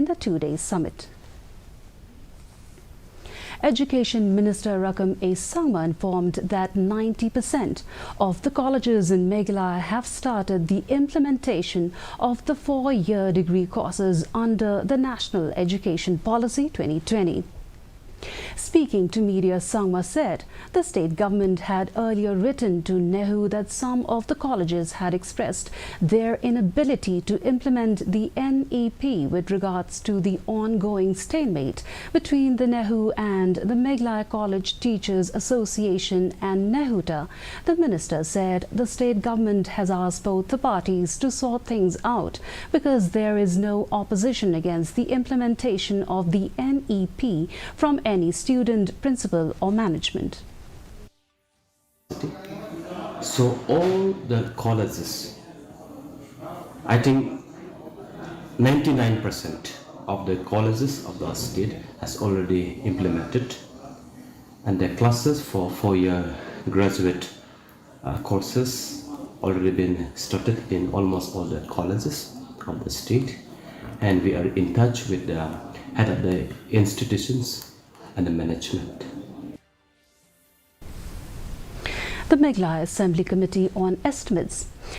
the two-day summit. Education Minister Rakam A. Sangma informed that 90% of the colleges in Meghalaya have started the implementation of the 4-year degree courses under the National Education Policy 2020. Speaking to media, Sangma said the state government had earlier written to NEHU that some of the colleges had expressed their inability to implement the NEP with regards to the ongoing stalemate between the NEHU and the Meghalaya College Teachers Association and NEHUTA. The minister said the state government has asked both the parties to sort things out because there is no opposition against the implementation of the NEP from any student, principal or management. So all the colleges, I think 99% of the colleges of the state has already implemented, and the classes for 4-year graduate courses already been started in almost all the colleges of the state, and we are in touch with the head of the institutions and the management. The Meghalaya Assembly Committee on Estimates